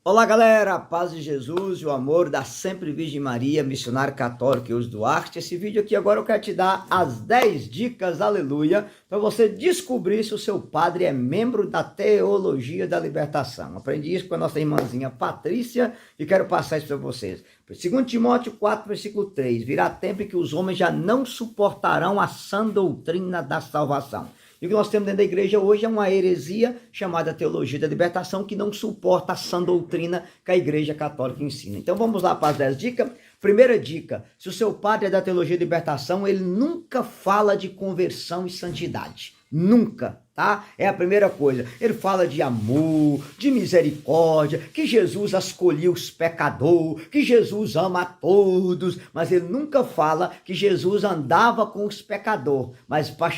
Olá galera, a paz de Jesus e o amor da Sempre Virgem Maria, missionário católico Eudes Duarte. Esse vídeo aqui agora eu quero te dar as 10 dicas, aleluia, para você descobrir se o seu padre é membro da Teologia da Libertação. Aprendi isso com a nossa irmãzinha Patrícia e quero passar isso para vocês. 2 Timóteo 4, versículo 3, virá tempo em que os homens já não suportarão a sã doutrina da salvação. E o que nós temos dentro da igreja hoje é uma heresia chamada Teologia da Libertação, que não suporta a sã doutrina que a igreja católica ensina. Então vamos lá para as 10 dicas. Primeira dica, se o seu padre é da Teologia da Libertação, ele nunca fala de conversão e santidade. Nunca, tá? É a primeira coisa. Ele fala de amor, de misericórdia, que Jesus escolheu os pecadores, que Jesus ama a todos, mas ele nunca fala que Jesus andava com os pecadores, mas para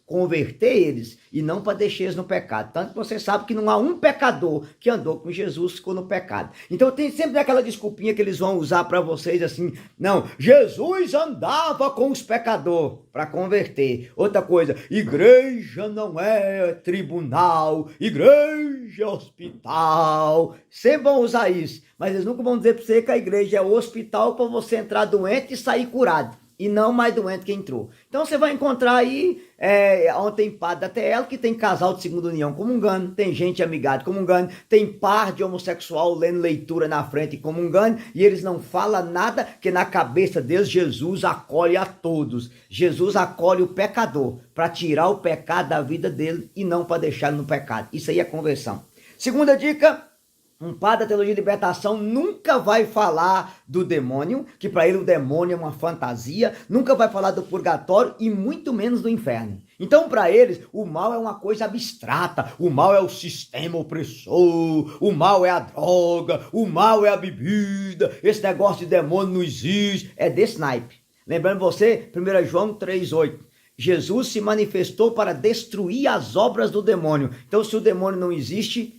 converter eles e não para deixar eles no pecado. Tanto que você sabe que não há um pecador que andou com Jesus e ficou no pecado. Então tem sempre aquela desculpinha que eles vão usar para vocês assim, não, Jesus andava com os pecadores para converter. Outra coisa, igreja não é tribunal, igreja é hospital. Sempre vão usar isso, mas eles nunca vão dizer para você que a igreja é hospital para você entrar doente e sair curado. E não mais doente que entrou. Então você vai encontrar aí, onde tem padre da TL, que tem casal de segunda união comungando, tem gente amigada comungando, tem par de homossexual lendo leitura na frente comungando, e eles não falam nada, que na cabeça deles Jesus acolhe a todos. Jesus acolhe o pecador, para tirar o pecado da vida dele e não para deixar no pecado. Isso aí é conversão. Segunda dica, um padre da Teologia de Libertação nunca vai falar do demônio, que para ele o demônio é uma fantasia, nunca vai falar do purgatório e muito menos do inferno. Então para eles o mal é uma coisa abstrata, o mal é o sistema opressor, o mal é a droga, o mal é a bebida, esse negócio de demônio não existe, é desse naipe. Lembrando você, 1 João 3,8. Jesus se manifestou para destruir as obras do demônio. Então se o demônio não existe,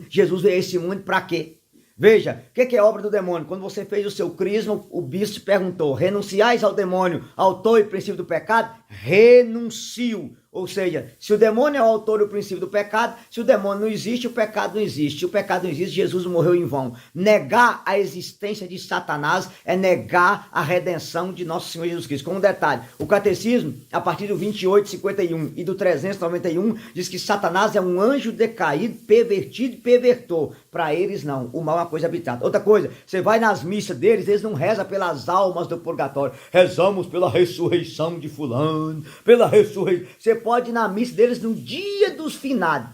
Jesus veio a esse mundo para quê? Veja, o que é obra do demônio? Quando você fez o seu crisma, o bispo perguntou, renunciais ao demônio, autor e princípio do pecado? Renuncio. Ou seja, se o demônio é o autor e o princípio do pecado, se o demônio não existe, o pecado não existe. Se o pecado não existe, Jesus morreu em vão. Negar a existência de Satanás é negar a redenção de nosso Senhor Jesus Cristo. Com um detalhe, o catecismo, a partir do 2851 e do 391, diz que Satanás é um anjo decaído, pervertido e pervertor. Para eles não, o mal é uma coisa habitada. Outra coisa, você vai nas missas deles, eles não rezam pelas almas do purgatório. Rezamos pela ressurreição de fulano, pela ressurreição. Você pode ir na missa deles no dia dos finados,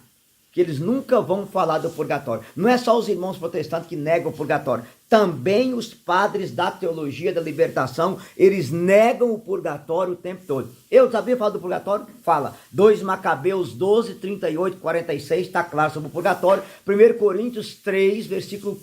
que eles nunca vão falar do purgatório. Não é só os irmãos protestantes que negam o purgatório. Também os padres da Teologia da Libertação, eles negam o purgatório o tempo todo. Eu sabia falar do purgatório? Fala. 2 Macabeus 12, 38, 46, está claro sobre o purgatório. 1 Coríntios 3, versículo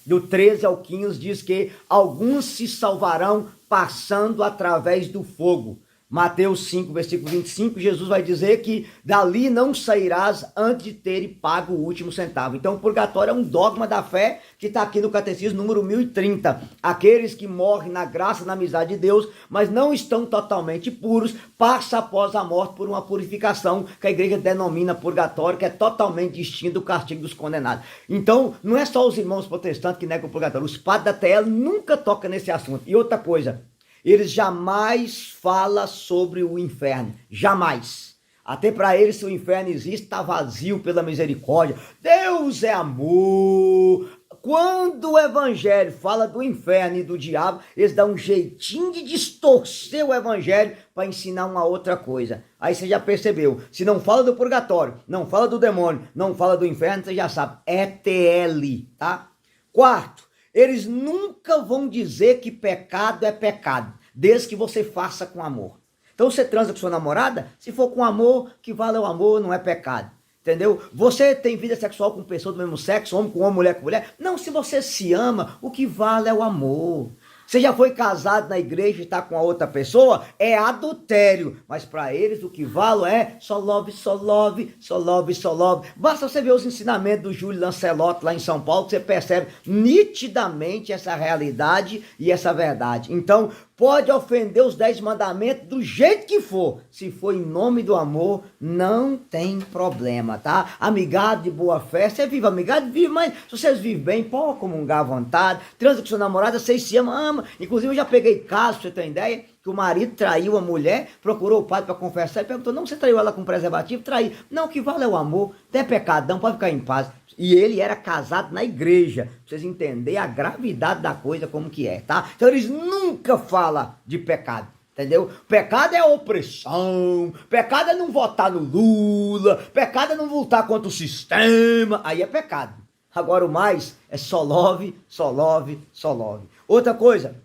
do 13 ao 15, diz que alguns se salvarão passando através do fogo. Mateus 5, versículo 25, Jesus vai dizer que dali não sairás antes de ter pago o último centavo. Então o purgatório é um dogma da fé que está aqui no catecismo número 1030. Aqueles que morrem na graça e na amizade de Deus, mas não estão totalmente puros, passam após a morte por uma purificação que a igreja denomina purgatório, que é totalmente distinto do castigo dos condenados. Então não é só os irmãos protestantes que negam o purgatório, os padres da TL nunca tocam nesse assunto. E outra coisa, eles jamais falam sobre o inferno, jamais. Até para eles, se o inferno existe, está vazio pela misericórdia. Deus é amor. Quando o evangelho fala do inferno e do diabo, eles dão um jeitinho de distorcer o evangelho para ensinar uma outra coisa. Aí você já percebeu, se não fala do purgatório, não fala do demônio, não fala do inferno, você já sabe, é TL, tá? Quarto, eles nunca vão dizer que pecado é pecado, desde que você faça com amor. Então você transa com sua namorada, se for com amor, que vale o amor, não é pecado. Entendeu? Você tem vida sexual com pessoa do mesmo sexo, homem com homem, mulher com mulher. Não, se você se ama, o que vale é o amor. Você já foi casado na igreja e está com a outra pessoa? É adultério. Mas para eles o que vale é só love, só love, só love, só love. Basta você ver os ensinamentos do Júlio Lancelotti lá em São Paulo, que você percebe nitidamente essa realidade e essa verdade. Então, pode ofender os 10 mandamentos do jeito que for. Se for em nome do amor, não tem problema, tá? Amigado de boa fé, você vive amigado, vive, mas se vocês vivem bem, pode comungar à vontade, transa com sua namorada, vocês se amam. Inclusive eu já peguei casos, pra você ter ideia, que o marido traiu a mulher, procurou o padre para confessar e perguntou, não, você traiu ela com preservativo? Traí. Não, o que vale é o amor, não é pecado, não pode ficar em paz. E ele era casado na igreja, pra vocês entenderem a gravidade da coisa como que é, tá? Então eles nunca falam de pecado, entendeu? Pecado é opressão, pecado é não votar no Lula, pecado é não lutar contra o sistema, aí é pecado. Agora o mais é só love, só love, só love. Outra coisa,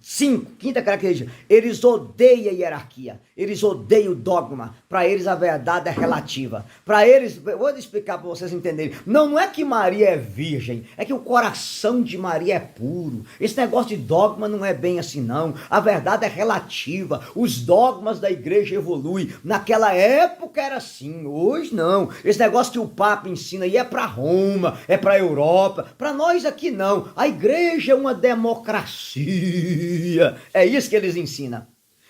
5, quinta característica, eles odeiam a hierarquia, eles odeiam o dogma, para eles a verdade é relativa, para eles, vou explicar para vocês entenderem, não é que Maria é virgem, é que o coração de Maria é puro, esse negócio de dogma não é bem assim não, a verdade é relativa, os dogmas da igreja evoluem, naquela época era assim, hoje não, esse negócio que o Papa ensina aí é para Roma, é para Europa, para nós aqui não, a igreja é uma democracia, é isso que eles ensinam.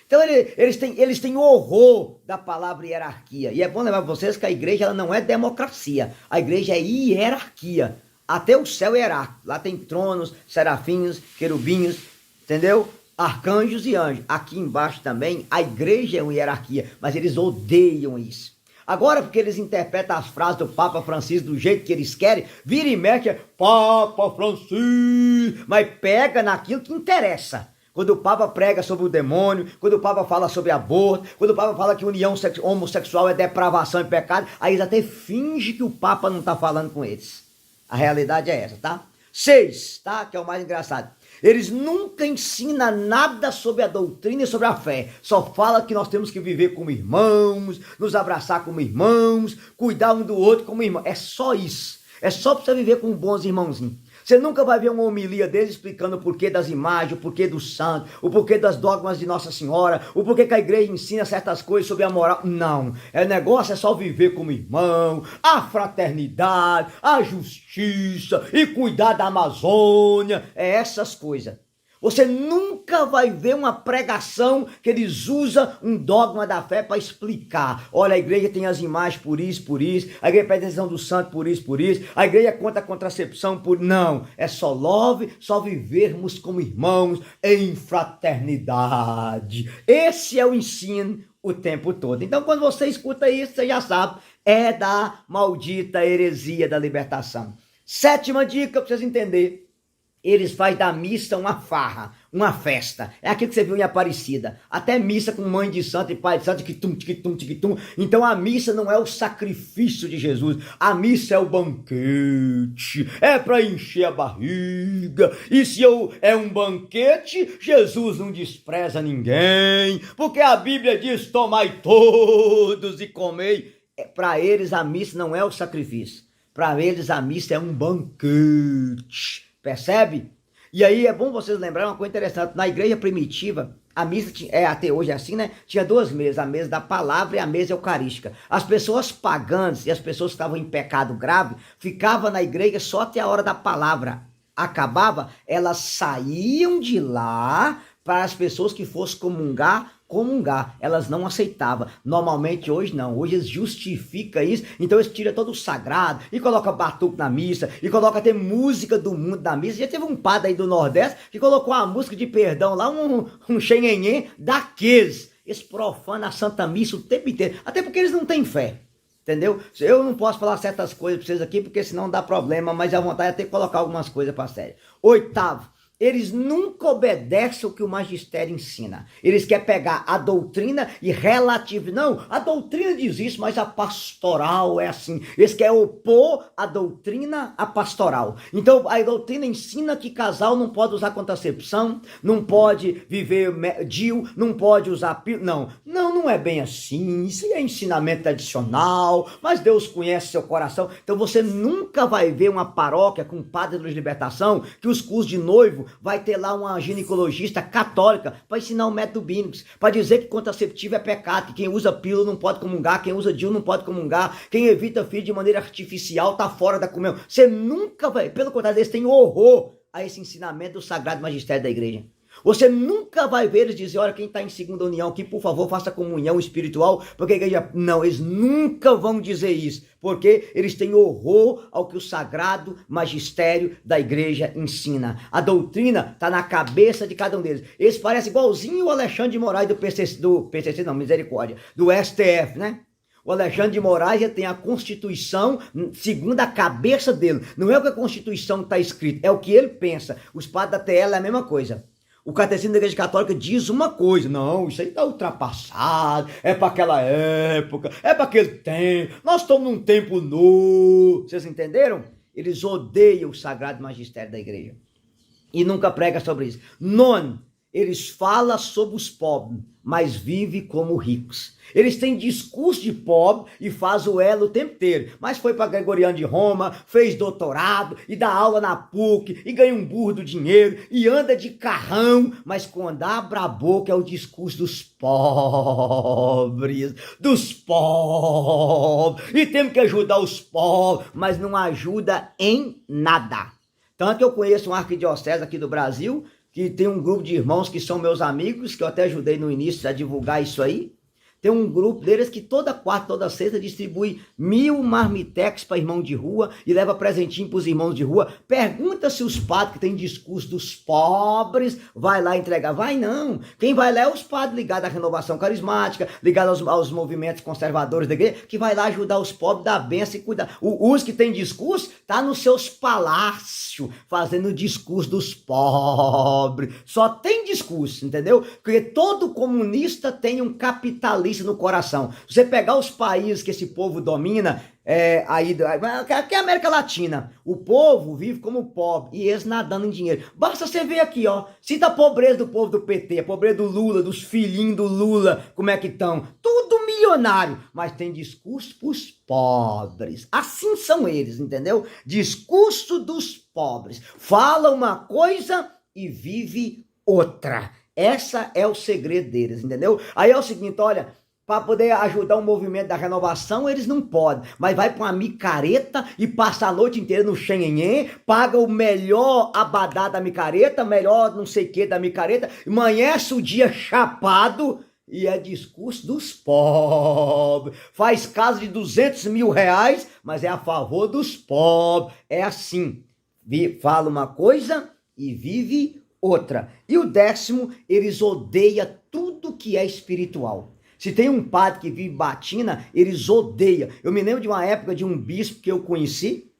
Então eles têm horror da palavra hierarquia. E é bom lembrar para vocês que a igreja ela não é democracia. A igreja é hierarquia. Até o céu é hierárquico. Lá tem tronos, serafins, querubins, entendeu? Arcanjos e anjos. Aqui embaixo também a igreja é uma hierarquia. Mas eles odeiam isso. Agora, porque eles interpretam as frases do Papa Francisco do jeito que eles querem, vira e mexe, Papa Francisco, mas pega naquilo que interessa. Quando o Papa prega sobre o demônio, quando o Papa fala sobre aborto, quando o Papa fala que união homossexual é depravação e pecado, aí eles até fingem que o Papa não está falando com eles. A realidade é essa, tá? 6, tá? Que é o mais engraçado. Eles nunca ensinam nada sobre a doutrina e sobre a fé. Só fala que nós temos que viver como irmãos, nos abraçar como irmãos, cuidar um do outro como irmãos. É só isso. É só para você viver com bons irmãozinhos. Você nunca vai ver uma homilia deles explicando o porquê das imagens, o porquê do santo, o porquê das dogmas de Nossa Senhora, o porquê que a igreja ensina certas coisas sobre a moral. Não. O negócio é só viver como irmão, a fraternidade, a justiça e cuidar da Amazônia. É essas coisas. Você nunca vai ver uma pregação que eles usam um dogma da fé para explicar. Olha, a igreja tem as imagens por isso, a igreja pede a decisão do santo por isso, a igreja conta a contracepção por... Não, é só love, só vivermos como irmãos em fraternidade. Esse é o ensino o tempo todo. Então, quando você escuta isso, você já sabe, é da maldita heresia da libertação. 7ª dica para vocês entenderem. Eles fazem da missa uma farra, uma festa. É aquilo que você viu em Aparecida. Até missa com mãe de santo e pai de santo, tiquitum, tiquitum, tiquitum. Então a missa não é o sacrifício de Jesus. A missa é o banquete. É para encher a barriga. E se é um banquete, Jesus não despreza ninguém. Porque a Bíblia diz, tomai todos e comei. Para eles a missa não é o sacrifício. Para eles a missa é um banquete. Percebe? E aí é bom vocês lembrarem uma coisa interessante. Na igreja primitiva, a missa, até hoje é assim, né? Tinha 2 mesas, a mesa da palavra e a mesa eucarística. As pessoas pagãs e as pessoas que estavam em pecado grave, ficavam na igreja só até a hora da palavra. Acabava, elas saíam de lá para as pessoas que fossem comungar, elas não aceitavam. Normalmente hoje não, hoje eles justificam isso, então eles tiram todo o sagrado e colocam batuque na missa, e colocam até música do mundo na missa. Já teve um padre aí do Nordeste que colocou uma música de perdão lá, um xenhenhê daqueles. Eles profanam a Santa Missa o tempo inteiro, até porque eles não têm fé. Entendeu? Eu não posso falar certas coisas para vocês aqui, porque senão dá problema, mas a vontade é ter que colocar algumas coisas para sério. 8º, eles nunca obedecem o que o magistério ensina. Eles querem pegar a doutrina e relativizar. Não, a doutrina diz isso, mas a pastoral é assim. Eles querem opor a doutrina à pastoral. Então, a doutrina ensina que casal não pode usar contracepção, não pode viver DIU, não pode usar pílula. Não é bem assim. Isso é ensinamento tradicional, mas Deus conhece seu coração. Então, você nunca vai ver uma paróquia com padre de libertação que os cursos de noivo vai ter lá uma ginecologista católica para ensinar o método bíblico, para dizer que contraceptivo é pecado, que quem usa pílula não pode comungar, quem usa DIU não pode comungar, quem evita filho de maneira artificial está fora da comunhão. Você nunca vai, pelo contrário, eles têm horror a esse ensinamento do sagrado magistério da igreja. Você nunca vai ver eles dizer, olha, quem está em segunda união aqui, por favor, faça comunhão espiritual, porque a igreja... Não, eles nunca vão dizer isso, porque eles têm horror ao que o sagrado magistério da igreja ensina. A doutrina está na cabeça de cada um deles. Eles parecem igualzinho o Alexandre de Moraes do PCC, não, misericórdia, do STF, né? O Alexandre de Moraes já tem a Constituição segundo a cabeça dele. Não é o que a Constituição está escrito, é o que ele pensa. Os padres da TL é a mesma coisa. O Catecismo da Igreja Católica diz uma coisa, não, isso aí está ultrapassado, é para aquela época, é para aquele tempo, nós estamos num tempo novo. Vocês entenderam? Eles odeiam o sagrado magistério da igreja e nunca pregam sobre isso. Nono, eles falam sobre os pobres, mas vivem como ricos. Eles têm discurso de pobre e faz o elo o tempo inteiro. Mas foi para Gregoriano de Roma, fez doutorado e dá aula na PUC e ganha um burro do dinheiro e anda de carrão. Mas quando abre a boca é o discurso dos pobres, dos pobres. E temos que ajudar os pobres, mas não ajuda em nada. Tanto que eu conheço um arquidiocese aqui do Brasil, que tem um grupo de irmãos que são meus amigos, que eu até ajudei no início a divulgar isso aí. Tem um grupo deles que toda quarta, toda sexta distribui 1000 marmitex para irmão de rua e leva presentinho para os irmãos de rua. Pergunta se os padres que têm discurso dos pobres vai lá entregar. Vai não. Quem vai lá é os padres ligados à renovação carismática, ligados aos movimentos conservadores da igreja, que vai lá ajudar os pobres, dar benção e cuidar. Os que têm discurso tá nos seus palácios, fazendo o discurso dos pobres. Só tem discurso, entendeu? Porque todo comunista tem um capitalismo no coração. Se você pegar os países que esse povo domina, aqui é a América Latina, o povo vive como pobre e eles nadando em dinheiro. Basta você ver aqui, ó, cita a pobreza do povo do PT, a pobreza do Lula, dos filhinhos do Lula, como é que estão? Tudo milionário, mas tem discurso para os pobres. Assim são eles, entendeu? Discurso dos pobres. Fala uma coisa e vive outra. Essa é o segredo deles, entendeu? Aí é o seguinte, olha, para poder ajudar o movimento da renovação, eles não podem, mas vai para uma micareta e passa a noite inteira no xenhenhê, paga o melhor abadá da micareta, melhor não sei o que da micareta, amanhece o dia chapado e é discurso dos pobres. Faz casa de 200 mil reais, mas é a favor dos pobres. É assim, fala uma coisa e vive outra. E o 10º, eles odeiam tudo que é espiritual. Se tem um padre que vive batina, eles odeiam. Eu me lembro de uma época de um bispo que eu conheci,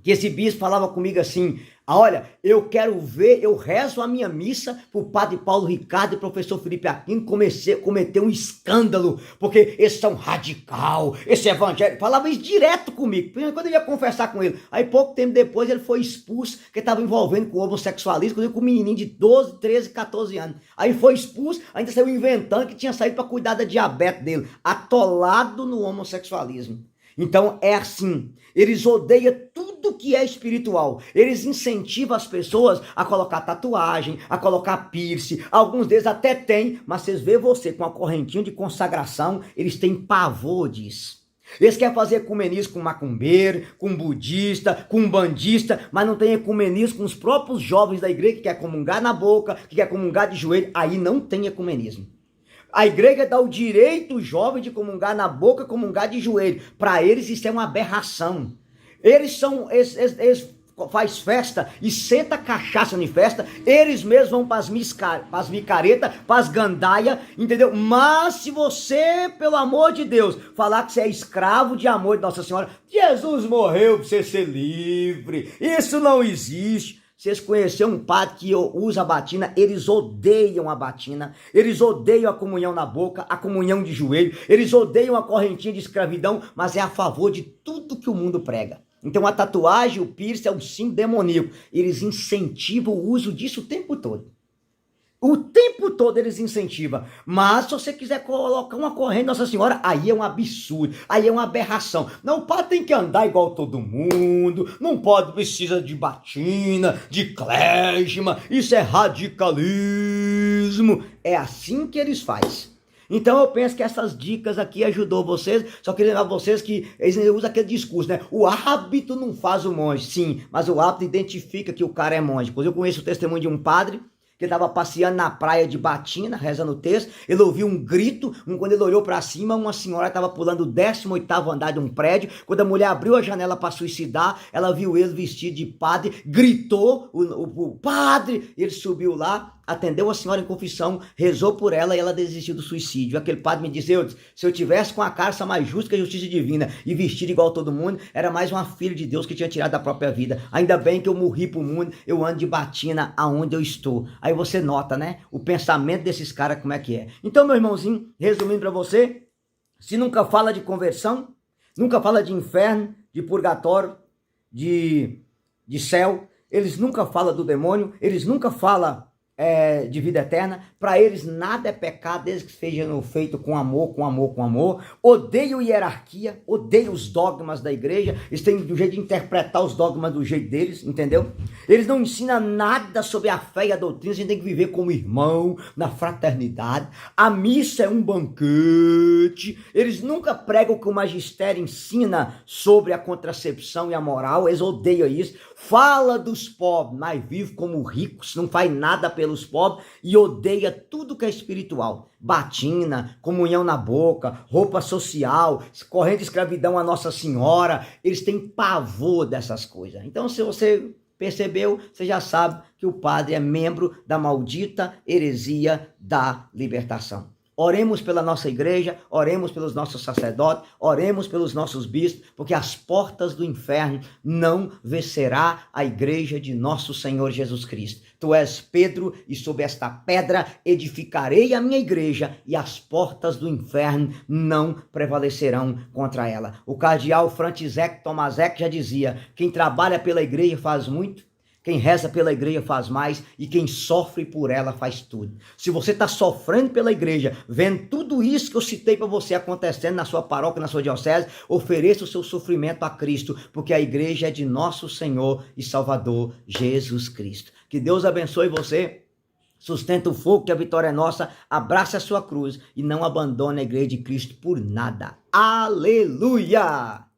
que esse bispo falava comigo assim, olha, eu quero ver, eu rezo a minha missa pro padre Paulo Ricardo e professor Felipe Aquino cometer um escândalo, porque eles são radical, esse evangelho, falava isso direto comigo, quando eu ia conversar com ele. Aí pouco tempo depois ele foi expulso, porque estava envolvendo com o homossexualismo, com um menininho de 12, 13, 14 anos. Aí foi expulso, ainda saiu inventando que tinha saído para cuidar da diabetes dele, atolado no homossexualismo. Então é assim, eles odeiam tudo que é espiritual, eles incentivam as pessoas a colocar tatuagem, a colocar piercing, alguns deles até têm, mas vocês veem você com a correntinha de consagração, eles têm pavor disso. Eles querem fazer ecumenismo com macumbeiro, com budista, com bandista, mas não tem ecumenismo com os próprios jovens da igreja que quer comungar na boca, que quer comungar de joelho, aí não tem ecumenismo. A igreja dá o direito ao jovem de comungar na boca, comungar de joelho. Para eles isso é uma aberração. Eles faz festa e senta cachaça em festa, eles mesmos vão para as micaretas, para as gandaias, entendeu? Mas se você, pelo amor de Deus, falar que você é escravo de amor de Nossa Senhora, Jesus morreu para você ser livre, isso não existe. Vocês conheceram um padre que usa a batina, eles odeiam a batina, eles odeiam a comunhão na boca, a comunhão de joelho, eles odeiam a correntinha de escravidão, mas é a favor de tudo que o mundo prega. Então a tatuagem, o piercing é um símbolo demoníaco, eles incentivam o uso disso o tempo todo. O tempo todo eles incentivam, mas se você quiser colocar uma corrente Nossa Senhora, aí é um absurdo, aí é uma aberração. Não, o padre tem que andar igual todo mundo, não pode, precisa de batina, de clésima, isso é radicalismo. É assim que eles fazem. Então eu penso que essas dicas aqui ajudou vocês, só queria lembrar vocês que eles usam aquele discurso, né? O hábito não faz o monge, sim, mas o hábito identifica que o cara é monge. Pois eu conheço o testemunho de um padre, que estava passeando na praia de Batina, rezando o texto, ele ouviu um grito, quando ele olhou para cima, uma senhora estava pulando o 18º andar de um prédio, quando a mulher abriu a janela para suicidar, ela viu ele vestido de padre, gritou, o padre, ele subiu lá, atendeu a senhora em confissão, rezou por ela e ela desistiu do suicídio. Aquele padre me disse, se eu tivesse com a carça mais justa que a justiça divina e vestido igual todo mundo, era mais uma filha de Deus que tinha tirado da própria vida. Ainda bem que eu morri pro mundo, eu ando de batina aonde eu estou. Aí você nota, né, o pensamento desses caras como é que é. Então, meu irmãozinho, resumindo para você, se nunca fala de conversão, nunca fala de inferno, de purgatório, de céu, eles nunca falam do demônio, eles nunca falam de vida eterna, para eles nada é pecado, desde que seja feito com amor, com amor, com amor. Odeiam hierarquia, odeiam os dogmas da igreja, eles têm o jeito de interpretar os dogmas do jeito deles, entendeu? Eles não ensinam nada sobre a fé e a doutrina, a gente tem que viver como irmão, na fraternidade. A missa é um banquete, eles nunca pregam o que o magistério ensina sobre a contracepção e a moral, eles odeiam isso. Fala dos pobres, mas vive como ricos, não faz nada pelos pobres e odeia tudo que é espiritual. Batina, comunhão na boca, roupa social, corrente de escravidão a Nossa Senhora, eles têm pavor dessas coisas. Então, se você percebeu, você já sabe que o padre é membro da maldita heresia da libertação. Oremos pela nossa igreja, oremos pelos nossos sacerdotes, oremos pelos nossos bispos, porque as portas do inferno não vencerá a igreja de nosso Senhor Jesus Cristo. Tu és Pedro, e sob esta pedra edificarei a minha igreja, e as portas do inferno não prevalecerão contra ela. O cardeal František Tomaszek já dizia, quem trabalha pela igreja faz muito, quem reza pela igreja faz mais e quem sofre por ela faz tudo. Se você está sofrendo pela igreja, vendo tudo isso que eu citei para você acontecendo na sua paróquia, na sua diocese, ofereça o seu sofrimento a Cristo, porque a igreja é de nosso Senhor e Salvador Jesus Cristo. Que Deus abençoe você, sustenta o fogo que a vitória é nossa, abrace a sua cruz e não abandone a igreja de Cristo por nada. Aleluia!